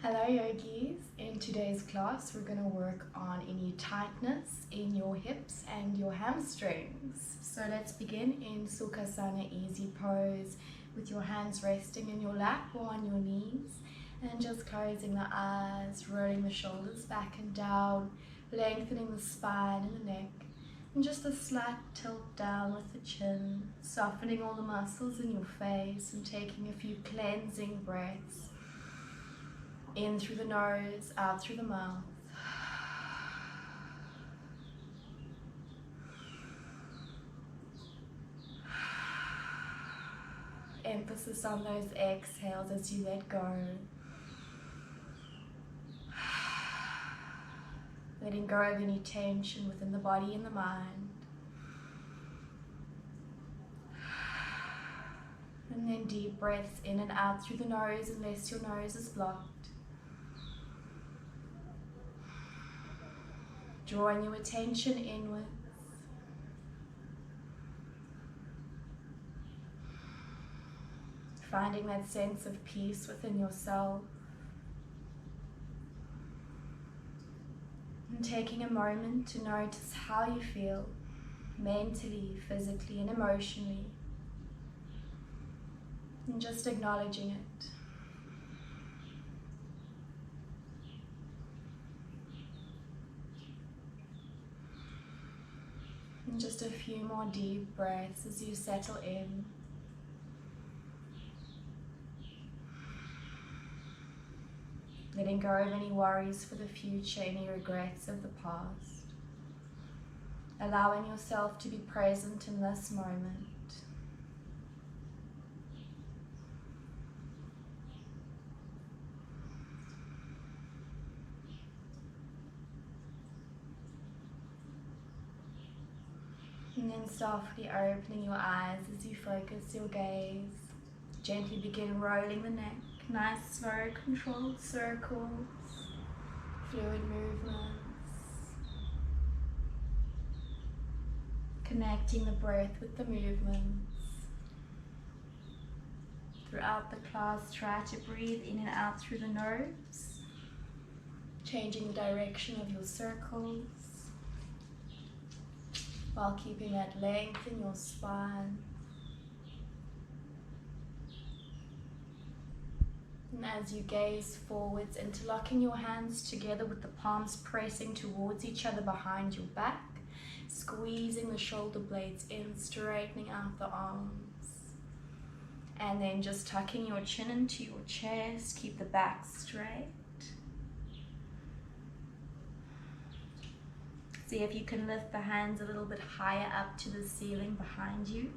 Hello yogis, in today's class we're going to work on any tightness in your hips and your hamstrings. So let's begin in Sukhasana easy pose with your hands resting in your lap or on your knees and just closing the eyes, rolling the shoulders back and down, lengthening the spine and the neck, and just a slight tilt down with the chin, softening all the muscles in your face and taking a few cleansing breaths. In through the nose, out through the mouth. Emphasis on those exhales as you let go. Letting go of any tension within the body and the mind. And then deep breaths in and out through the nose unless your nose is blocked. Drawing your attention inwards. Finding that sense of peace within yourself. And taking a moment to notice how you feel mentally, physically, and emotionally. And just acknowledging it. And just a few more deep breaths as you settle in. Letting go of any worries for the future, any regrets of the past. Allowing yourself to be present in this moment. And then softly opening your eyes as you focus your gaze. Gently begin rolling the neck. Nice, slow, controlled circles. Fluid movements. Connecting the breath with the movements. Throughout the class, try to breathe in and out through the nose. Changing the direction of your circles, while keeping that length in your spine. And as you gaze forwards, interlocking your hands together with the palms pressing towards each other behind your back, squeezing the shoulder blades in, straightening out the arms. And then just tucking your chin into your chest, keep the back straight. See if you can lift the hands a little bit higher up to the ceiling behind you.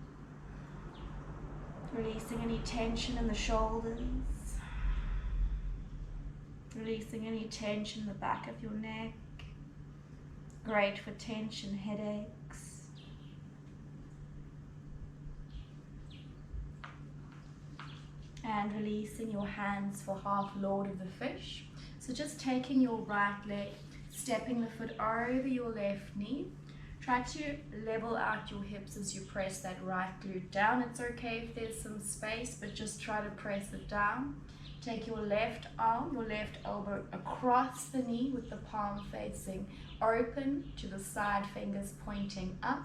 Releasing any tension in the shoulders. Releasing any tension in the back of your neck. Great for tension headaches. And releasing your hands for half Lord of the Fish. So just taking your right leg, stepping the foot over your left knee. Try to level out your hips as you press that right glute down. It's okay if there's some space, but just try to press it down. Take your left arm, your left elbow across the knee with the palm facing open to the side, fingers pointing up.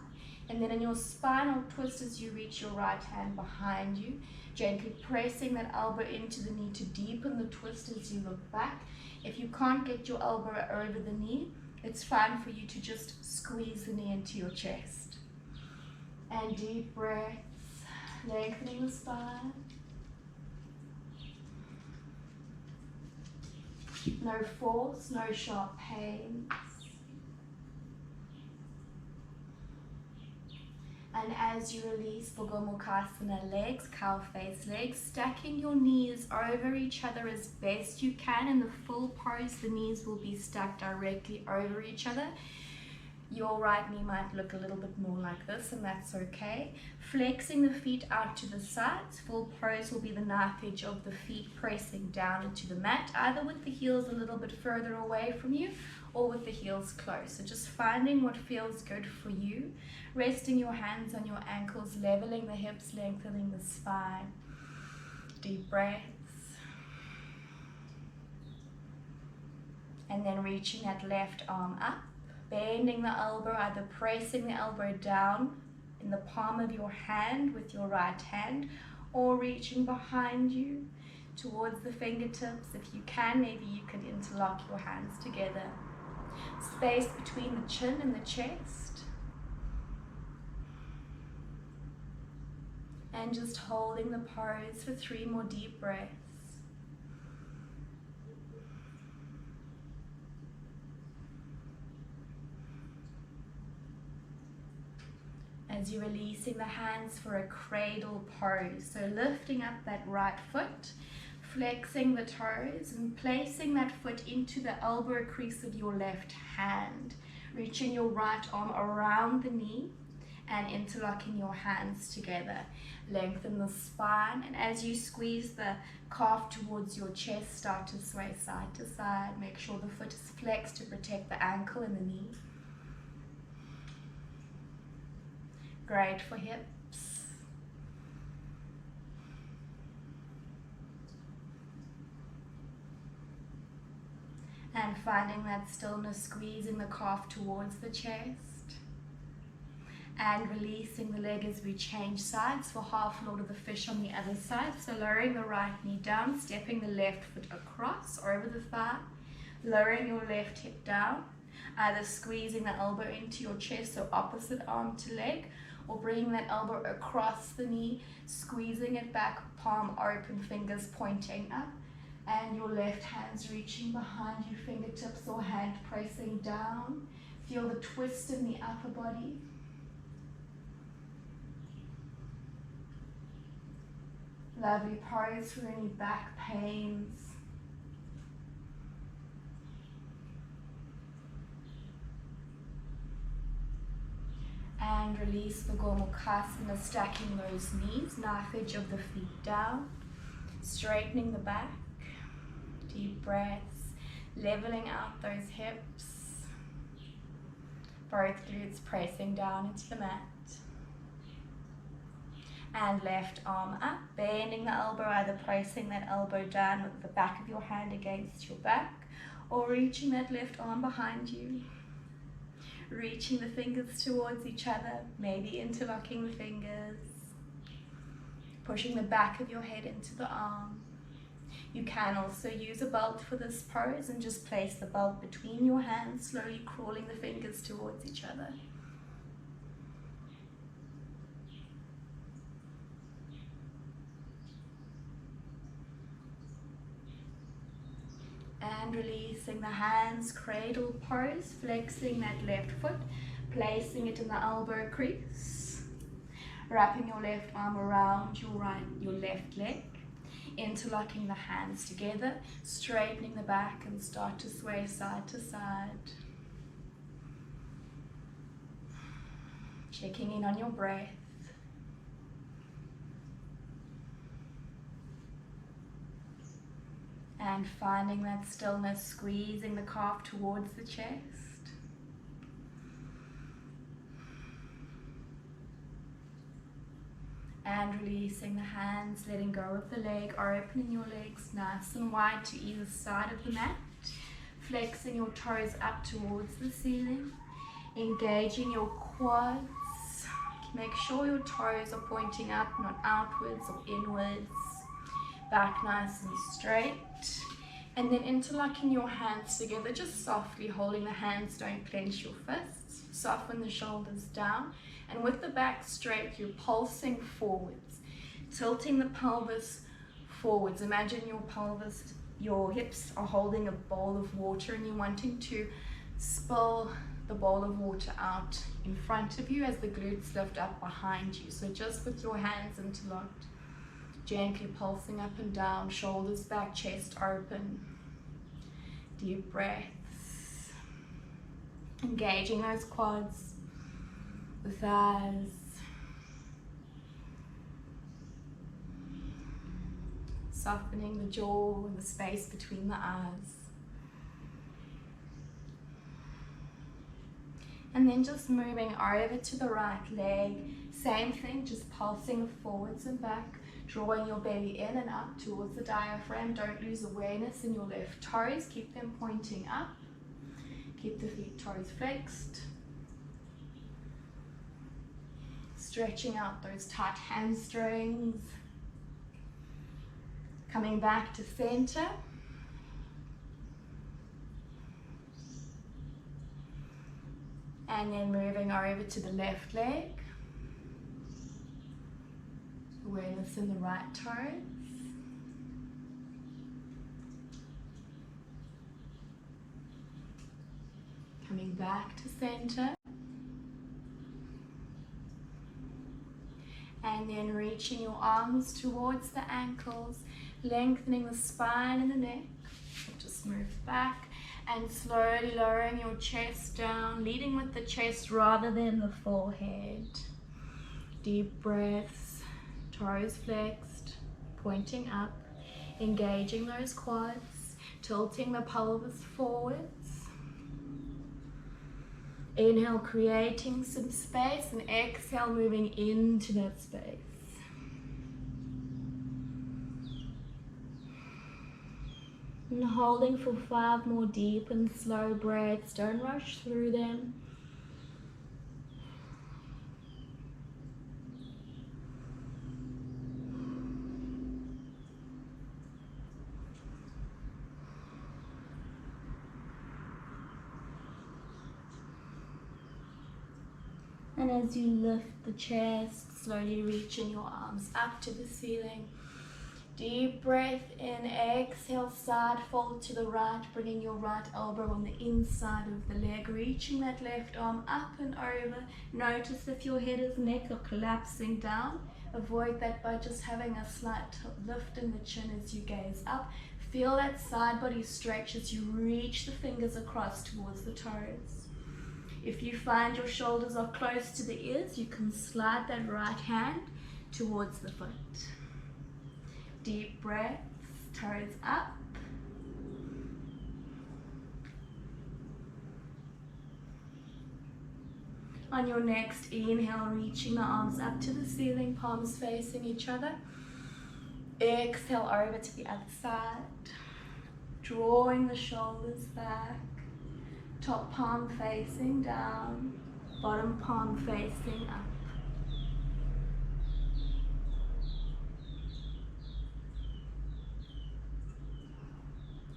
And then in your spinal twist as you reach your right hand behind you, gently pressing that elbow into the knee to deepen the twist as you look back. If you can't get your elbow over the knee, it's fine for you to just squeeze the knee into your chest. And deep breaths, lengthening the spine. No force, no sharp pains. And as you release Bhugomukhasana legs, cow face legs, stacking your knees over each other as best you can. In the full pose, the knees will be stacked directly over each other. Your right knee might look a little bit more like this, and that's okay. Flexing the feet out to the sides. Full pose will be the knife edge of the feet pressing down into the mat, either with the heels a little bit further away from you or with the heels close. So just finding what feels good for you. Resting your hands on your ankles, leveling the hips, lengthening the spine. Deep breaths. And then reaching that left arm up, bending the elbow, either pressing the elbow down in the palm of your hand with your right hand, or reaching behind you towards the fingertips. If you can, maybe you can interlock your hands together. Space between the chin and the chest. And just holding the pose for 3 more deep breaths. As you're releasing the hands for a cradle pose. So lifting up that right foot, flexing the toes and placing that foot into the elbow crease of your left hand. Reaching your right arm around the knee and interlocking your hands together. Lengthen the spine, and as you squeeze the calf towards your chest, start to sway side to side. Make sure the foot is flexed to protect the ankle and the knee. Great for hips. And finding that stillness, squeezing the calf towards the chest. And releasing the leg as we change sides for half Lord of the Fish on the other side. So lowering the right knee down, stepping the left foot across or over the thigh, lowering your left hip down, either squeezing the elbow into your chest, so opposite arm to leg, or bringing that elbow across the knee, squeezing it back, palm open, fingers pointing up, and your left hand's reaching behind you, fingertips or hand pressing down. Feel the twist in the upper body. Lovely pose for any back pains. And release the Gomukhasana, stacking those knees, knife edge of the feet down, straightening the back, deep breaths, leveling out those hips, both glutes pressing down into the mat. And left arm up, bending the elbow, either placing that elbow down with the back of your hand against your back, or reaching that left arm behind you. Reaching the fingers towards each other, maybe interlocking the fingers, pushing the back of your head into the arm. You can also use a belt for this pose and just place the belt between your hands, slowly crawling the fingers towards each other. And releasing the hands, cradle pose, flexing that left foot, placing it in the elbow crease, wrapping your left arm around your left leg, interlocking the hands together, straightening the back and start to sway side to side. Checking in on your breath. And finding that stillness, squeezing the calf towards the chest. And releasing the hands, letting go of the leg, opening your legs nice and wide to either side of the mat. Flexing your toes up towards the ceiling. Engaging your quads. Make sure your toes are pointing up, not outwards or inwards. Back nice and straight. And then interlocking your hands together, just softly holding the hands, don't clench your fists. Soften the shoulders down. And with the back straight, you're pulsing forwards. Tilting the pelvis forwards. Imagine your pelvis, your hips are holding a bowl of water and you're wanting to spill the bowl of water out in front of you as the glutes lift up behind you. So just with your hands interlocked. Gently pulsing up and down, shoulders back, chest open. Deep breaths. Engaging those quads, the thighs. Softening the jaw and the space between the eyes. And then just moving over to the right leg. Same thing, just pulsing forwards and back. Drawing your belly in and up towards the diaphragm. Don't lose awareness in your left toes. Keep them pointing up. Keep the feet toes flexed. Stretching out those tight hamstrings. Coming back to center. And then moving over to the left leg. Awareness in the right toes. Coming back to center. And then reaching your arms towards the ankles, lengthening the spine and the neck. Just move back and slowly lowering your chest down, leading with the chest rather than the forehead. Deep breaths, toes flexed, pointing up, engaging those quads, tilting the pelvis forwards. Inhale, creating some space, and exhale, moving into that space. And holding for 5 more deep and slow breaths. Don't rush through them. And as you lift the chest, slowly reaching your arms up to the ceiling. Deep breath in, exhale, side fold to the right, bringing your right elbow on the inside of the leg, reaching that left arm up and over. Notice if your head is neck or collapsing down. Avoid that by just having a slight lift in the chin as you gaze up. Feel that side body stretch as you reach the fingers across towards the toes. If you find your shoulders are close to the ears, you can slide that right hand towards the foot. Deep breaths, toes up. On your next inhale, reaching the arms up to the ceiling, palms facing each other. Exhale over to the other side. Drawing the shoulders back. Top palm facing down, bottom palm facing up.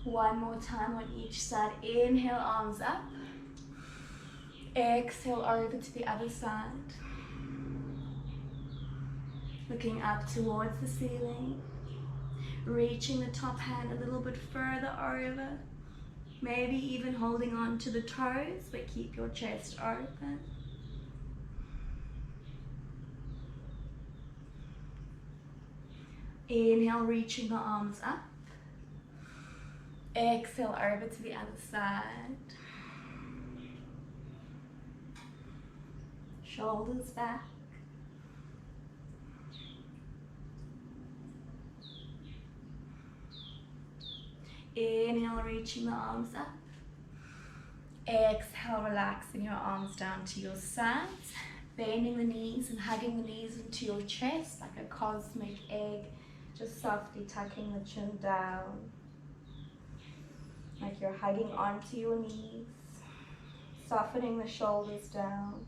One more time on each side. Inhale, arms up. Exhale over to the other side. Looking up towards the ceiling. Reaching the top hand a little bit further over. Maybe even holding on to the toes, but keep your chest open. Inhale, reaching the arms up. Exhale over to the other side. Shoulders back. Inhale, reaching the arms up. Exhale, relaxing your arms down to your sides. Bending the knees and hugging the knees into your chest like a cosmic egg. Just softly tucking the chin down. Like you're hugging onto your knees. Softening the shoulders down.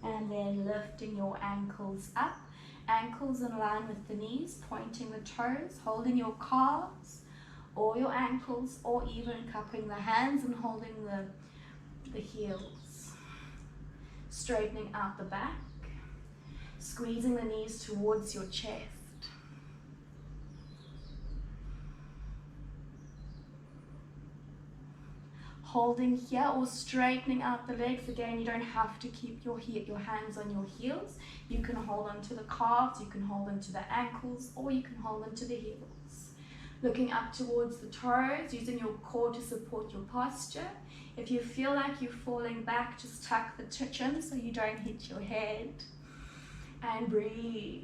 And then lifting your ankles up. Ankles in line with the knees, pointing the toes, holding your calves or your ankles, or even cupping the hands and holding the heels. Straightening out the back, squeezing the knees towards your chest. Holding here or straightening out the legs. Again, you don't have to keep your hands on your heels. You can hold onto the calves, you can hold onto the ankles, or you can hold onto the heels. Looking up towards the toes, using your core to support your posture. If you feel like you're falling back, just tuck the chin so you don't hit your head. And breathe.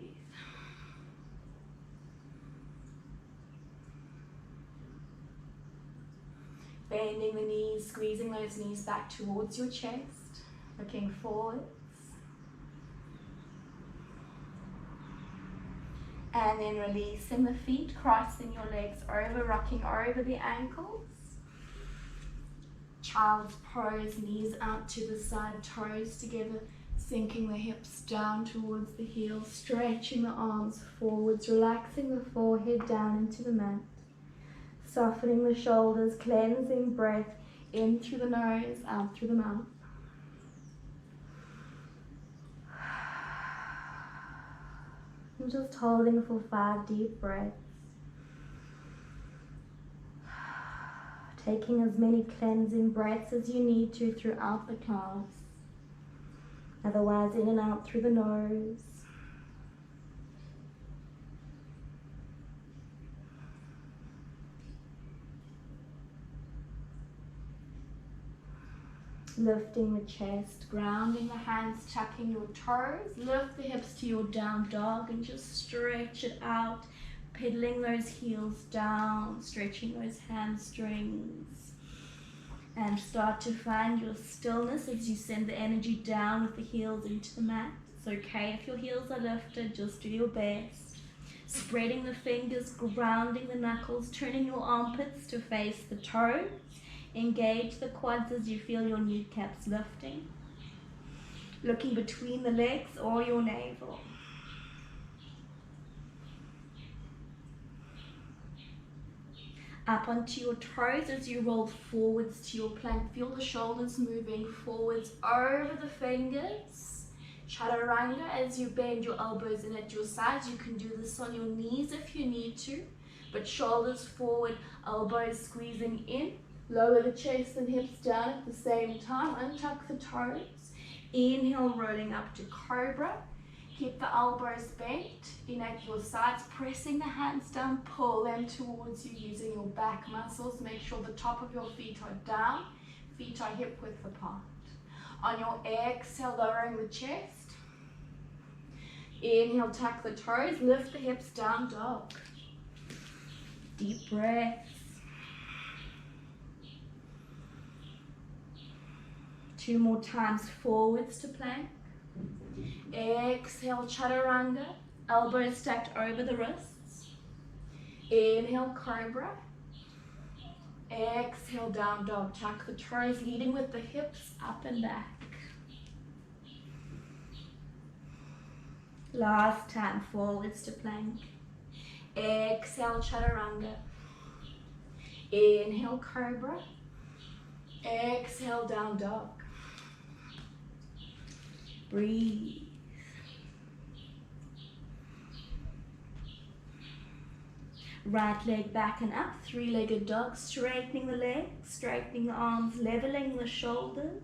Bending the knees, squeezing those knees back towards your chest, looking forwards. And then releasing the feet, crossing your legs over, rocking over the ankles. Child's pose, knees out to the side, toes together, sinking the hips down towards the heels, stretching the arms forwards, relaxing the forehead down into the mat. Softening the shoulders, cleansing breath in through the nose, out through the mouth. And just holding for 5 deep breaths. Taking as many cleansing breaths as you need to throughout the class. Otherwise, in and out through the nose. Lifting the chest, grounding the hands, tucking your toes. Lift the hips to your down dog and just stretch it out. Pedaling those heels down, stretching those hamstrings. And start to find your stillness as you send the energy down with the heels into the mat. It's okay if your heels are lifted, just do your best. Spreading the fingers, grounding the knuckles, turning your armpits to face the toes. Engage the quads as you feel your kneecaps lifting. Looking between the legs or your navel. Up onto your toes as you roll forwards to your plank. Feel the shoulders moving forwards over the fingers. Chaturanga as you bend your elbows in at your sides. You can do this on your knees if you need to, but shoulders forward, elbows squeezing in. Lower the chest and hips down at the same time. Untuck the toes. Inhale, rolling up to cobra. Keep the elbows bent in at your sides, pressing the hands down, pull them towards you using your back muscles. Make sure the top of your feet are down, feet are hip width apart. On your exhale, lowering the chest. Inhale, tuck the toes, lift the hips, down dog. Deep breaths. 2 more times forwards to plank. Exhale, chaturanga, elbows stacked over the wrists. Inhale, cobra. Exhale, down dog. Tuck the toes, leading with the hips up and back. Last time, forwards to plank. Exhale, chaturanga. Inhale, cobra. Exhale, down dog. Breathe. Right leg back and up, 3-legged dog, straightening the legs, straightening the arms, leveling the shoulders.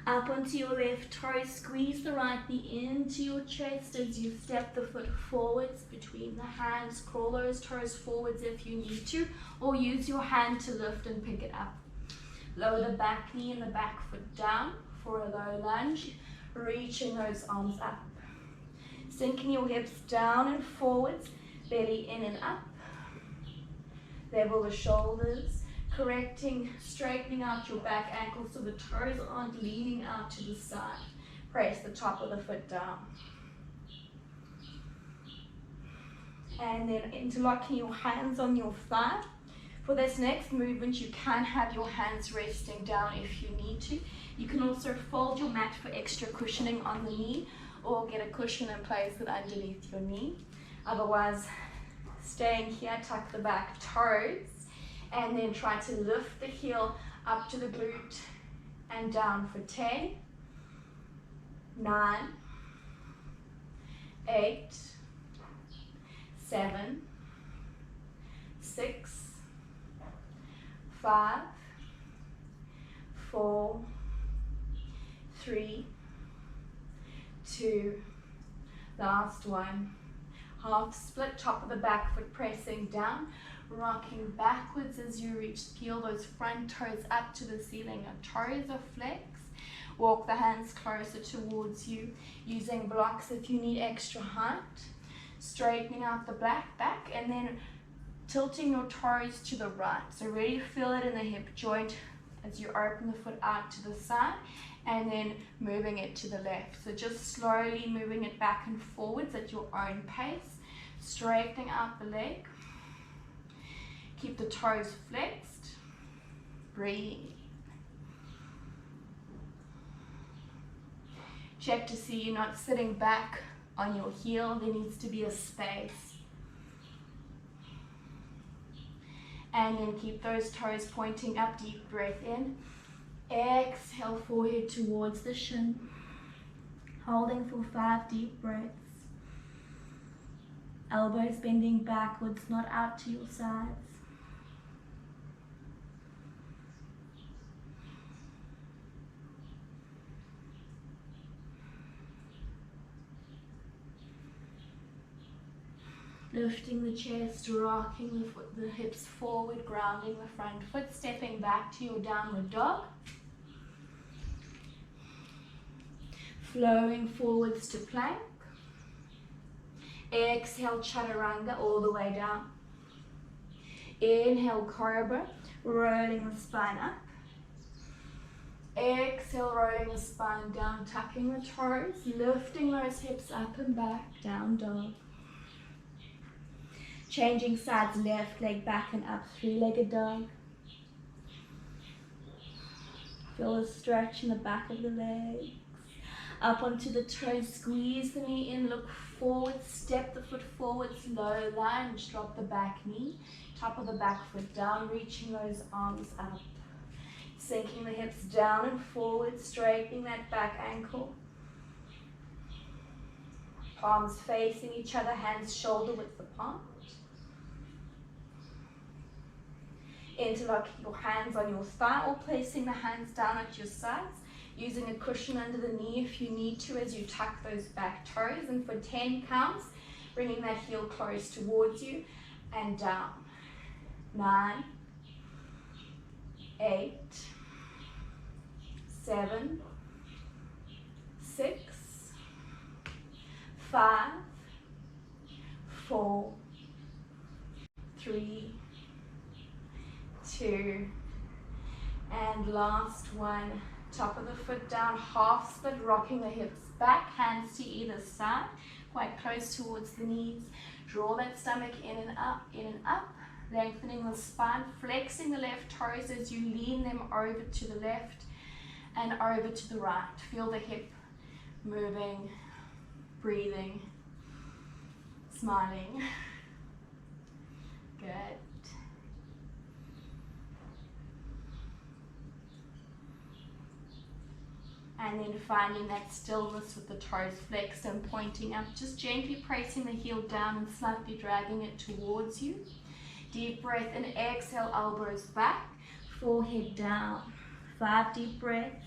Up onto your left toe, squeeze the right knee into your chest as you step the foot forwards between the hands. Crawl those toes forwards if you need to, or use your hand to lift and pick it up. Lower the back knee and the back foot down for a low lunge, reaching those arms up. Sinking your hips down and forwards, belly in and up. Level the shoulders, correcting, straightening out your back ankles so the toes aren't leaning out to the side. Press the top of the foot down. And then interlocking your hands on your thigh. For this next movement, you can have your hands resting down if you need to. You can also fold your mat for extra cushioning on the knee, or get a cushion and place it underneath your knee. Otherwise, staying here, tuck the back toes, and then try to lift the heel up to the glute and down for 10, 9, 8, 7, 6, 5, 4, 3, 2, last one. Half split, top of the back foot pressing down, rocking backwards as you reach, peel those front toes up to the ceiling. Your toes are flexed. Walk the hands closer towards you, using blocks if you need extra height. Straightening out the back, and then tilting your toes to the right. So really feel it in the hip joint as you open the foot out to the side and then moving it to the left. So just slowly moving it back and forwards at your own pace, straightening out the leg. Keep the toes flexed. Breathe. Check to see you're not sitting back on your heel. There needs to be a space. And then keep those toes pointing up. Deep breath in. Exhale, forehead towards the shin. Holding for 5 deep breaths. Elbows bending backwards, not out to your sides. Lifting the chest, rocking the hips forward, grounding the front foot, stepping back to your downward dog. Flowing forwards to plank. Exhale, chaturanga all the way down. Inhale, cobra, rolling the spine up. Exhale, rolling the spine down, tucking the toes, lifting those hips up and back, down dog. Changing sides, left leg back and up, 3-legged dog. Feel a stretch in the back of the legs. Up onto the toes, squeeze the knee in, look forward, step the foot forwards, low lunge, drop the back knee, top of the back foot down, reaching those arms up. Sinking the hips down and forward, straightening that back ankle. Palms facing each other, hands shoulder width apart. Interlock your hands on your thigh or placing the hands down at your sides, using a cushion under the knee if you need to as you tuck those back toes. And for 10 counts, bringing that heel close towards you and down. 9, 8, 7, 6, 5, 4, 3, 2, and last one. Top of the foot down, half split, rocking the hips back, hands to either side, quite close towards the knees. Draw that stomach in and up, lengthening the spine, flexing the left toes as you lean them over to the left and over to the right. Feel the hip moving, breathing, smiling. Good. And then finding that stillness with the toes flexed and pointing up, just gently pressing the heel down and slightly dragging it towards you. Deep breath in, exhale, elbows back, forehead down. 5 deep breaths.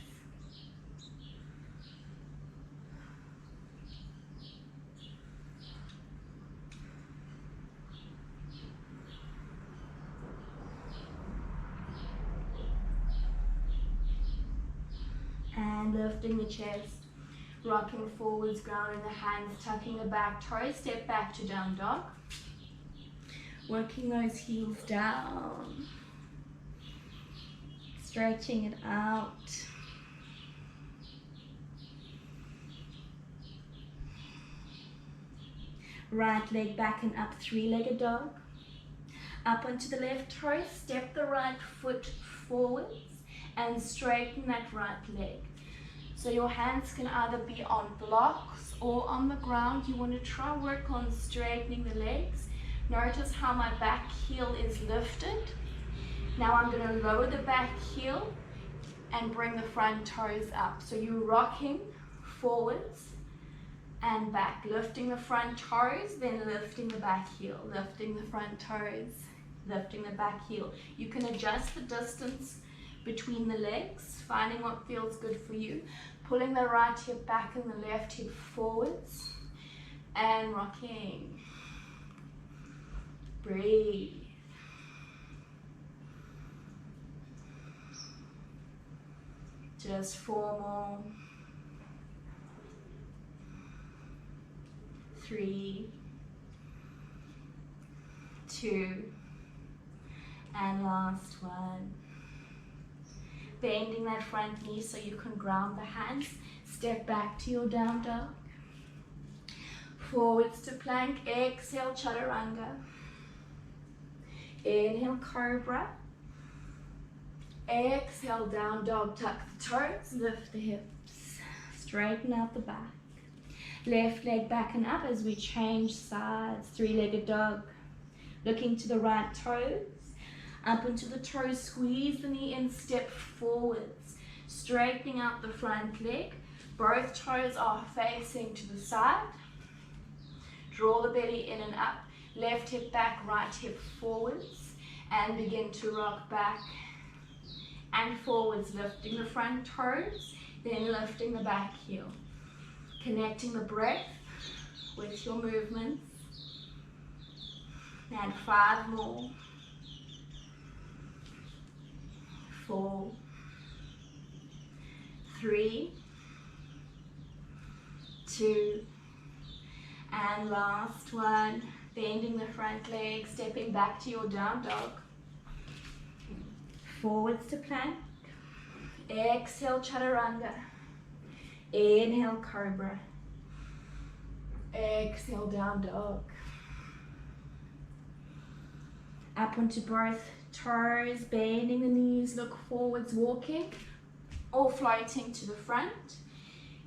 And lifting the chest, rocking forwards, grounding the hands, tucking the back toes, step back to down dog. Working those heels down, stretching it out. Right leg back and up, 3-legged dog. Up onto the left toe, step the right foot forwards and straighten that right leg. So your hands can either be on blocks or on the ground. You want to try work on straightening the legs. Notice how my back heel is lifted. Now I'm going to lower the back heel and bring the front toes up. So you're rocking forwards and back, lifting the front toes, then lifting the back heel, lifting the front toes, lifting the back heel. You can adjust the distance between the legs, finding what feels good for you. Pulling the right hip back and the left hip forwards and rocking. Breathe. Just 4 more. 3, 2, and last one. bending that front knee so you can ground the hands. Step back to your down dog. Forwards to plank, exhale, chaturanga. Inhale, cobra. Exhale, down dog, tuck the toes, lift the hips, straighten out the back. Left leg back and up as we change sides, three-legged dog. Looking to the right toes, up into the toes, squeeze the knee in, step forwards. Straightening out the front leg, both toes are facing to the side. Draw the belly in and up, left hip back, right hip forwards, and begin to rock back and forwards, lifting the front toes, then lifting the back heel. Connecting the breath with your movements. And 5 more. 4, 3, 2, and last one. Bending the front leg, stepping back to your down dog. Forwards to plank. Exhale, chaturanga. Inhale, cobra. Exhale, down dog. Up onto both toes, bending the knees, look forwards, walking or floating to the front.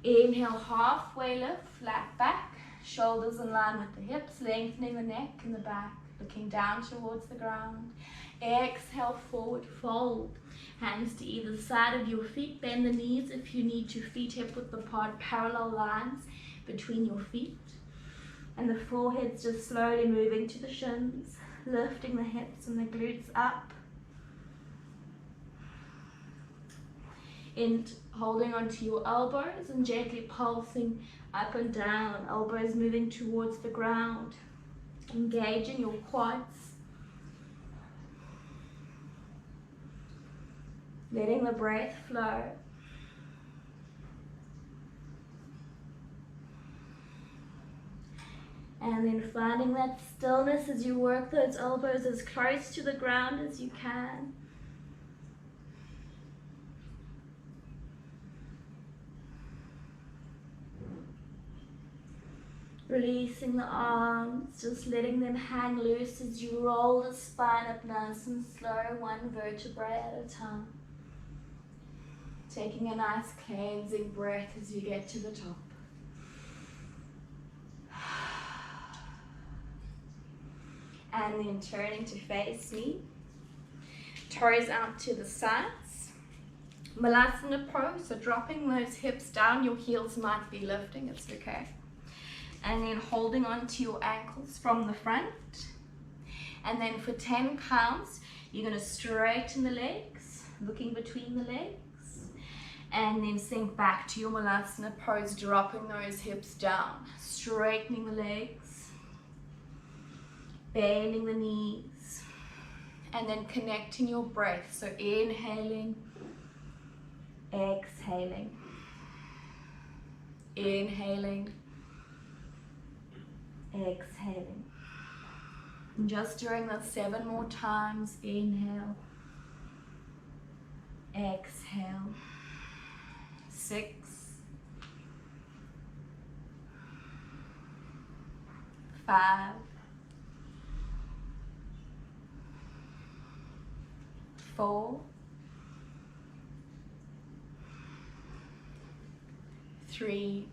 Inhale, halfway lift, flat back, shoulders in line with the hips, lengthening the neck and the back, looking down towards the ground. Exhale, forward fold. Hands to either side of your feet, bend the knees if you need to, feet hip width apart, parallel lines between your feet. And the forehead's just slowly moving to the shins, lifting the hips and the glutes up. And holding onto your elbows and gently pulsing up and down, elbows moving towards the ground, engaging your quads. Letting the breath flow. And then finding that stillness as you work those elbows as close to the ground as you can. Releasing the arms, just letting them hang loose as you roll the spine up nice and slow, one vertebrae at a time. Taking a nice cleansing breath as you get to the top. And then turning to face me. Toes out to the sides. Malasana pose, so dropping those hips down, your heels might be lifting, it's okay. And then holding on to your ankles from the front. And then for 10 counts, you're going to straighten the legs, looking between the legs. And then sink back to your Malasana pose, dropping those hips down, straightening the legs, bending the knees, and then connecting your breath. So inhaling, exhaling, inhaling, exhaling. And just doing that 7 more times. Inhale, exhale. 6, 5, 4, 3,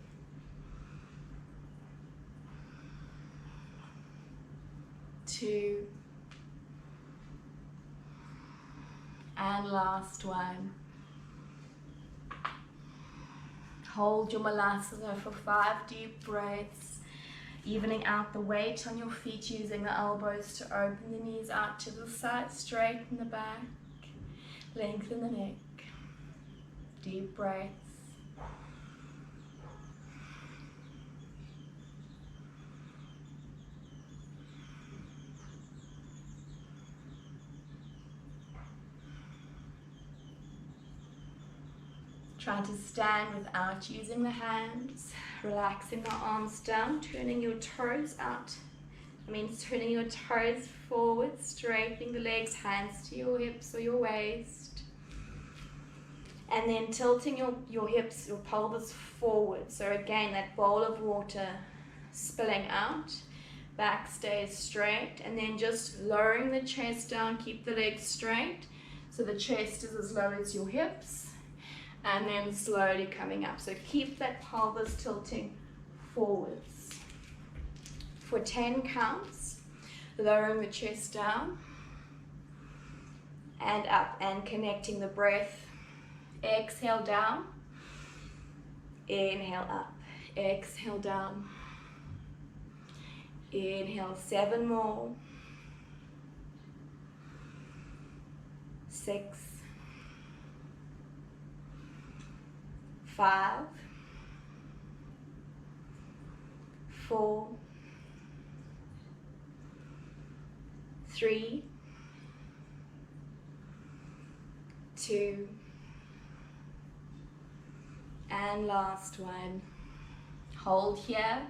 2, and last one. Hold your Malasana for 5 deep breaths, evening out the weight on your feet, using the elbows to open the knees out to the side, straighten the back, lengthen the neck. Deep breaths. Try to stand without using the hands, relaxing the arms down, turning your toes out. Turning your toes forward, straightening the legs, hands to your hips or your waist. And then tilting your hips, your pelvis forward. So again, that bowl of water spilling out. Back stays straight, and then just lowering the chest down, keep the legs straight so the chest is as low as your hips, and then slowly coming up. So keep that pelvis tilting forwards. For 10 counts, lowering the chest down and up, and connecting the breath. Exhale down, inhale up, exhale down. Inhale, 7 more. 6, 5, 4, 3, 2, and last one. Hold here.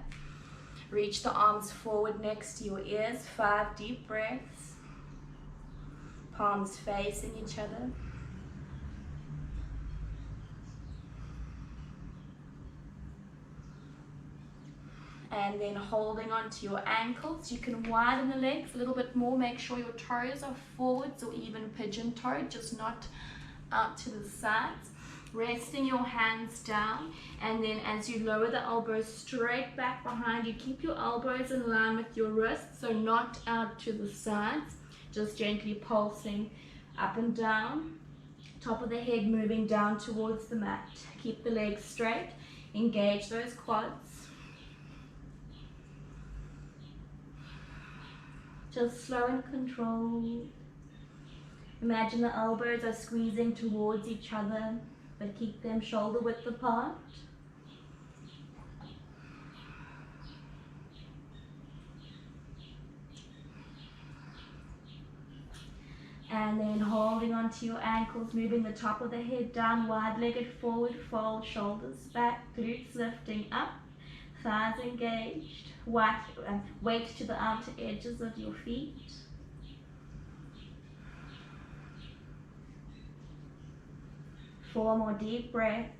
Reach the arms forward next to your ears. 5 deep breaths. Palms facing each other. And then holding onto your ankles. You can widen the legs a little bit more. Make sure your toes are forwards or even pigeon-toed, just not out to the sides. Resting your hands down, and then as you lower the elbows straight back behind you, keep your elbows in line with your wrists, so not out to the sides, just gently pulsing up and down. Top of the head moving down towards the mat. Keep the legs straight, engage those quads. Just slow and controlled. Imagine the elbows are squeezing towards each other, but keep them shoulder width apart. And then holding onto your ankles, moving the top of the head down, wide-legged forward fold, shoulders back, glutes lifting up, thighs engaged, weight to the outer edges of your feet. Four more deep breaths.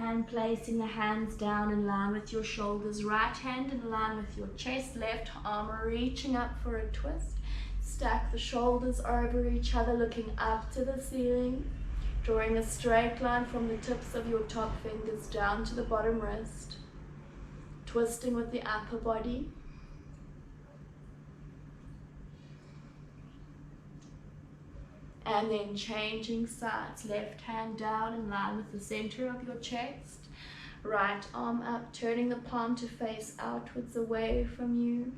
And placing the hands down in line with your shoulders, right hand in line with your chest, left arm reaching up for a twist. Stack the shoulders over each other, looking up to the ceiling. Drawing a straight line from the tips of your top fingers down to the bottom wrist. Twisting with the upper body. And then changing sides. Left hand down in line with the center of your chest. Right arm up, turning the palm to face outwards away from you.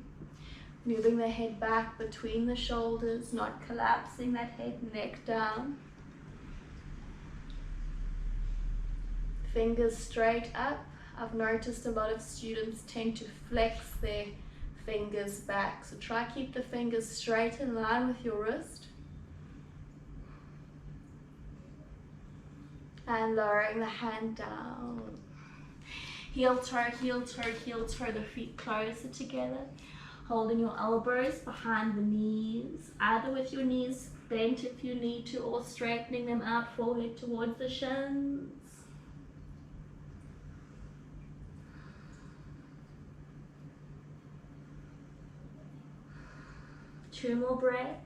Moving the head back between the shoulders, not collapsing that head and neck down. Fingers straight up. I've noticed a lot of students tend to flex their fingers back. So try keep the fingers straight in line with your wrist. And lowering the hand down. Heel toe, heel toe, heel toe, the feet closer together. Holding your elbows behind the knees, either with your knees bent if you need to, or straightening them out, forehead towards the shins. 2 more breaths.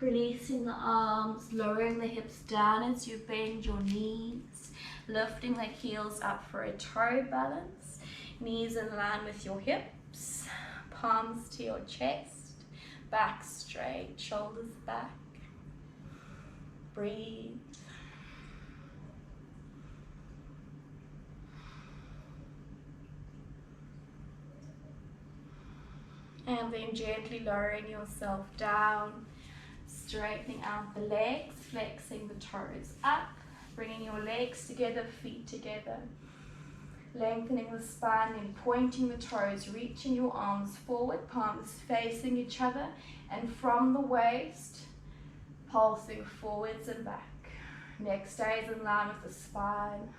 Releasing the arms, lowering the hips down as you bend your knees, lifting the heels up for a toe balance, knees in line with your hips, palms to your chest, back straight, shoulders back. Breathe. And then gently lowering yourself down, straightening out the legs, flexing the toes up, bringing your legs together, feet together, lengthening the spine and pointing the toes, reaching your arms forward, palms facing each other, and from the waist, Pulsing forwards and back. Neck stays in line with the spine.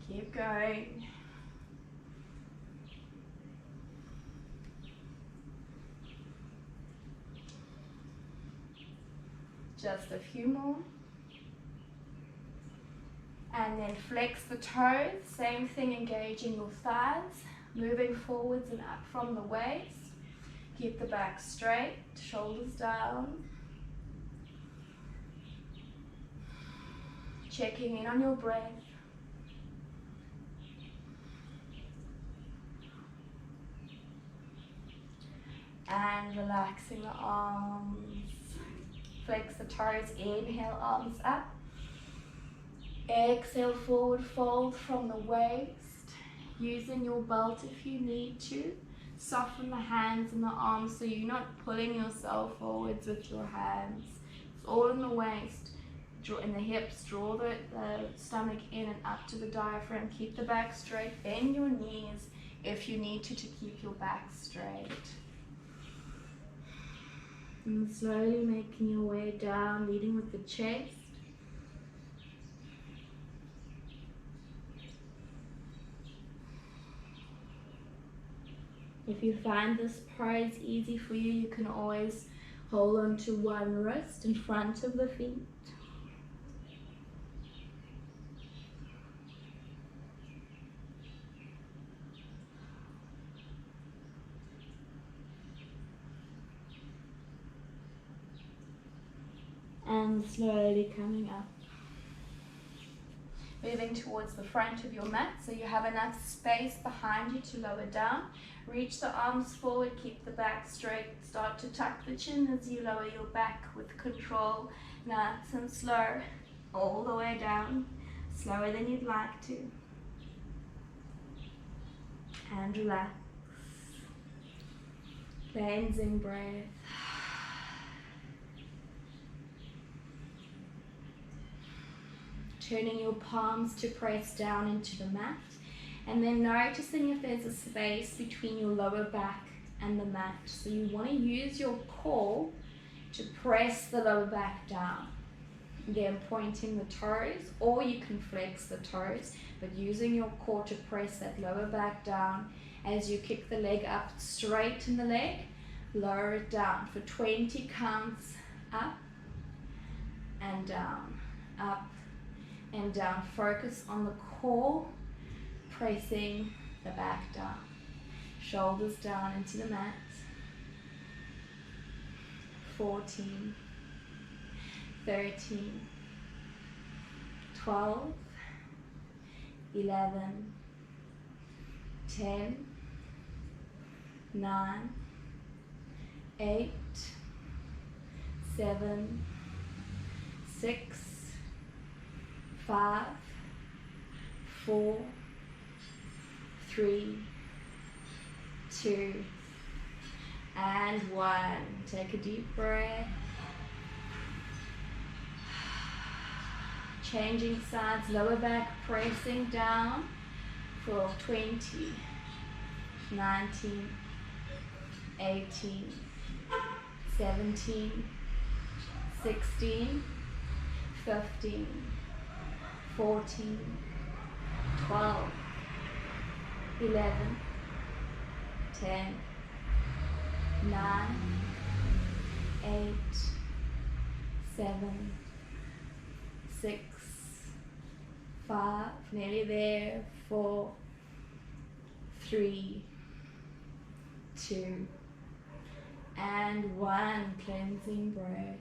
Keep going. Just a few more. And then flex the toes. Same thing, engaging your thighs. Moving forwards and up from the waist. Keep the back straight, shoulders down. Checking in on your breath. And relaxing the arms. Flex the toes, inhale, arms up. Exhale, forward fold from the waist. Using your belt if you need to. Soften the hands and the arms so you're not pulling yourself forwards with your hands. It's all in the waist. Draw in the hips, draw the stomach in and up to the diaphragm. Keep the back straight, bend your knees if you need to keep your back straight. And slowly making your way down, leading with the chest. If you find this pose easy for you, you can always hold on to one wrist in front of the feet. And slowly coming up. Moving towards the front of your mat so you have enough space behind you to lower down. Reach the arms forward, keep the back straight. Start to tuck the chin as you lower your back with control. Nice and slow, all the way down. Slower than you'd like to. And relax. Cleansing breath. Turning your palms to press down into the mat, and then noticing if there's a space between your lower back and the mat. So you want to use your core to press the lower back down. Again, pointing the toes, or you can flex the toes, but using your core to press that lower back down. As you kick the leg up, straighten the leg, lower it down for 20 counts, up and down, up and down. Focus on the core, pressing the back down. Shoulders down into the mat. 14, 13, 12, 11, 10, 9, 8, 7, 6, 5, 4, 3, 2, and 1. Take a deep breath. Changing sides, lower back pressing down for 20, 19, 18, 17, 16, 15, 14, 12, 11, 10, 9, 8, 7, 6, 5, nearly there, 4, 3, 2, and 1. Cleansing breath.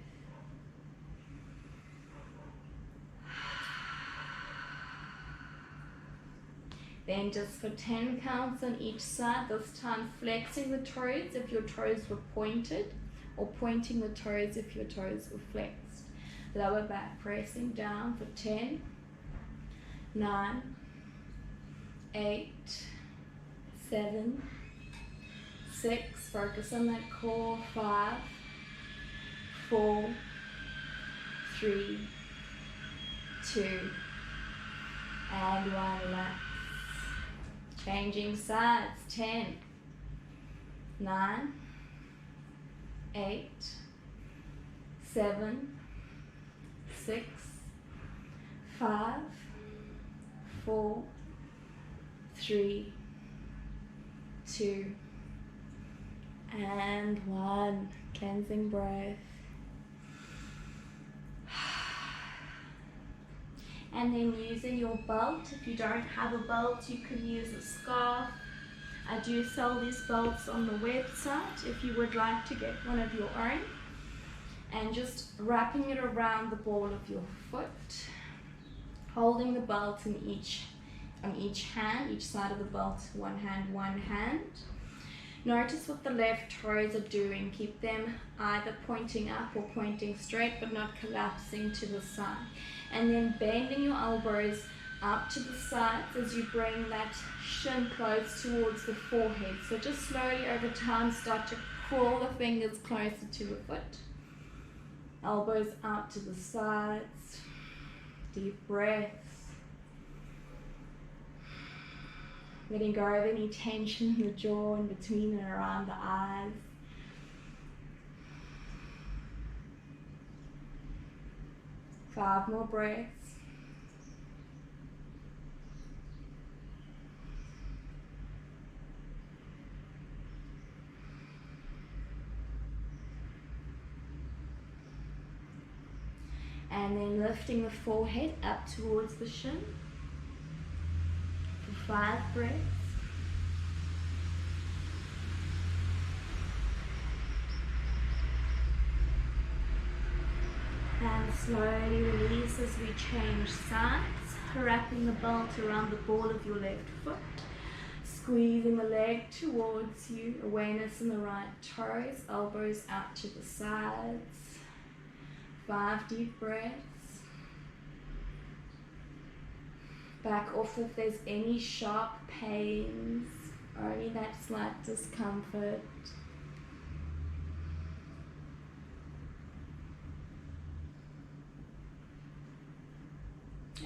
Then just for 10 counts on each side, this time flexing the toes if your toes were pointed, or pointing the toes if your toes were flexed. Lower back pressing down for 10, 9, 8, 7, 6, focus on that core, 5, 4, 3, 2, and 1. Relax. Changing sides, 10, 9, 8, 7, 6, 5, 4, 3, 2, and 1. Cleansing breath. And then using your belt, if you don't have a belt, you can use a scarf. I do sell these belts on the website if you would like to get one of your own. And just wrapping it around the ball of your foot, holding the belt on each hand, each side of the belt, one hand. Notice what the left toes are doing. Keep them either pointing up or pointing straight, but not collapsing to the side. And then bending your elbows up to the sides as you bring that shin close towards the forehead. So just slowly over time start to crawl the fingers closer to the foot. Elbows out to the sides. Deep breaths. Letting go of any tension in the jaw, in between and around the eyes. Five more breaths. And then lifting the forehead up towards the shin for 5 breaths. And slowly release as we change sides, wrapping the belt around the ball of your left foot, squeezing the leg towards you, awareness in the right toes, elbows out to the sides. 5 deep breaths. Back off if there's any sharp pains, only that slight discomfort.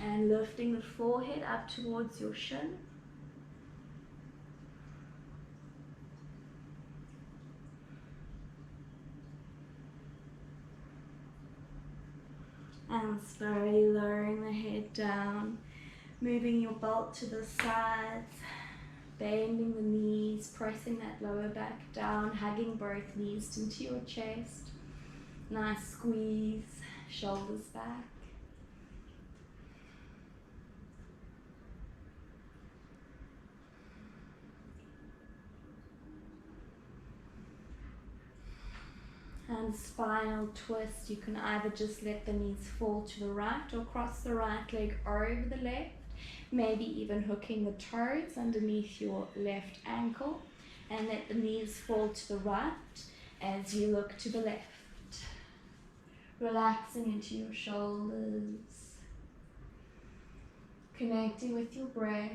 And lifting the forehead up towards your shin. And slowly lowering the head down, moving your belt to the sides, bending the knees, pressing that lower back down, hugging both knees into your chest. Nice squeeze, shoulders back. And spinal twist, you can either just let the knees fall to the right or cross the right leg over the left, maybe even hooking the toes underneath your left ankle, and let the knees fall to the right as you look to the left. Relaxing into your shoulders, connecting with your breath.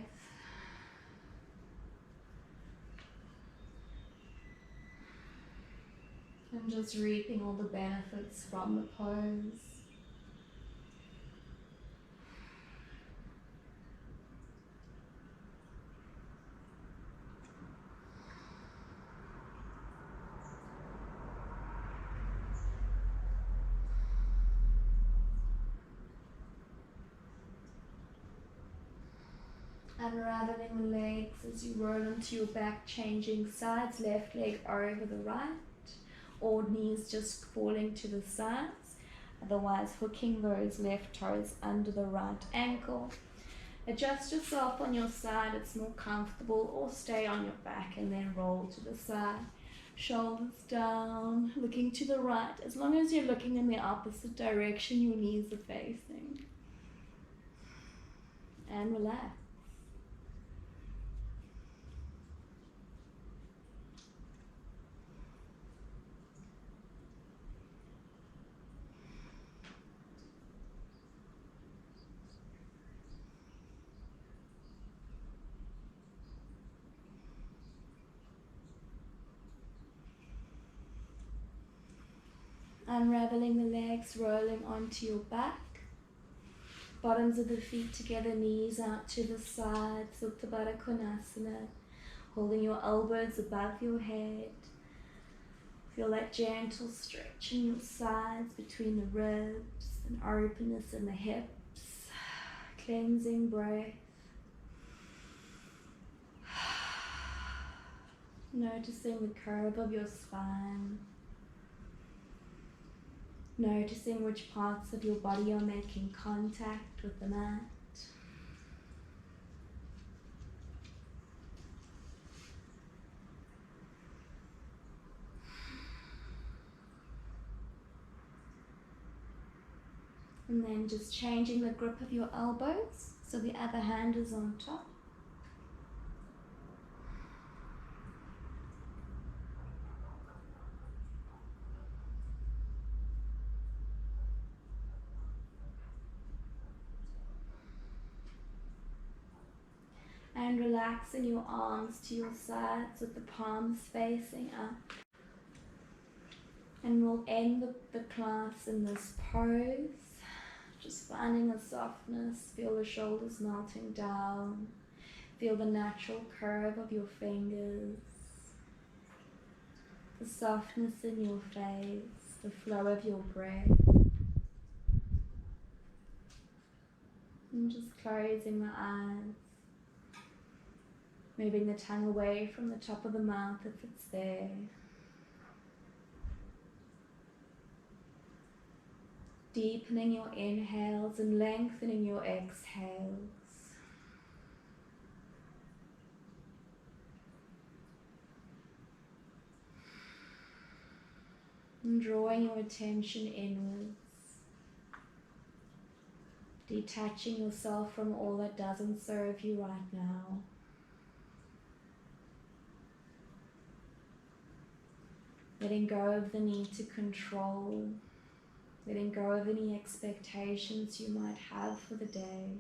And just reaping all the benefits from the pose. Unraveling the legs as you roll onto your back, changing sides, left leg over the right. Or knees just falling to the sides, otherwise hooking those left toes under the right ankle. Adjust yourself on your side, it's more comfortable, or stay on your back and then roll to the side. Shoulders down, looking to the right. As long as you're looking in the opposite direction your knees are facing. And relax. Unraveling the legs, rolling onto your back. Bottoms of the feet together, knees out to the side, Supta Baddha Konasana. Holding your elbows above your head. Feel that gentle stretch in your sides between the ribs and openness in the hips. Cleansing breath. Noticing the curve of your spine. Noticing which parts of your body are making contact with the mat. And then just changing the grip of your elbows so the other hand is on top. And relaxing your arms to your sides with the palms facing up. And we'll end the class in this pose. Just finding a softness. Feel the shoulders melting down. Feel the natural curve of your fingers. The softness in your face. The flow of your breath. And just closing the eyes. Moving the tongue away from the top of the mouth if it's there. Deepening your inhales and lengthening your exhales. And drawing your attention inwards. Detaching yourself from all that doesn't serve you right now. Letting go of the need to control. Letting go of any expectations you might have for the day.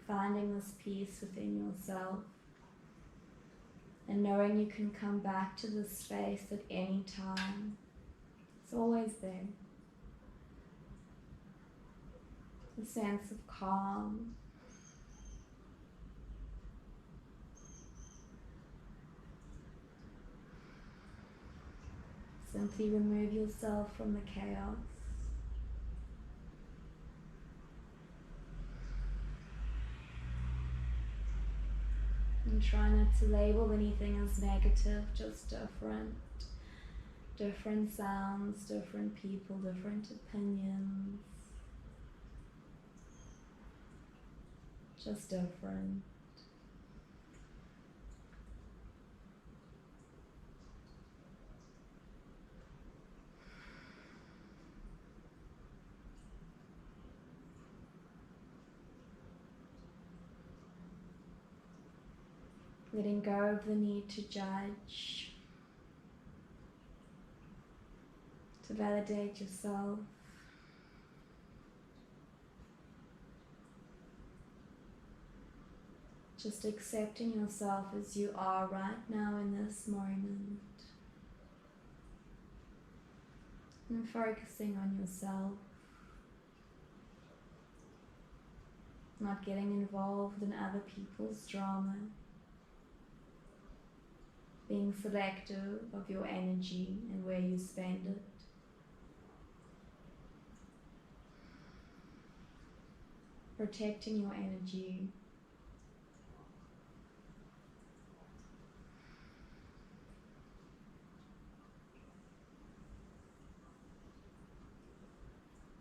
Finding this peace within yourself. And knowing you can come back to this space at any time. It's always there. A sense of calm. Simply remove yourself from the chaos. And try not to label anything as negative, just different. Different sounds, different people, different opinions. Just different. Letting go of the need to judge, to validate yourself. Just accepting yourself as you are right now in this moment. And focusing on yourself. Not getting involved in other people's drama. Being selective of your energy and where you spend it. Protecting your energy.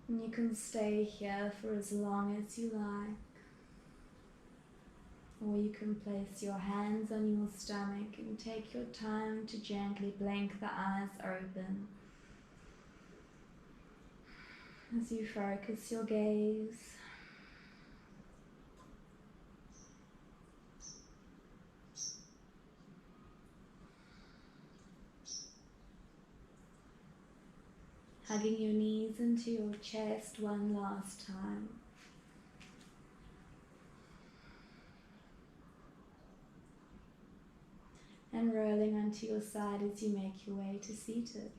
And you can stay here for as long as you like. Or you can place your hands on your stomach and take your time to gently blink the eyes open as you focus your gaze. Hugging your knees into your chest one last time. And rolling onto your side as you make your way to seated.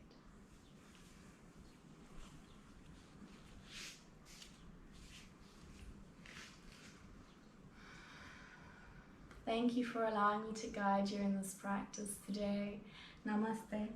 thank you for allowing me to guide you in this practice today. Namaste.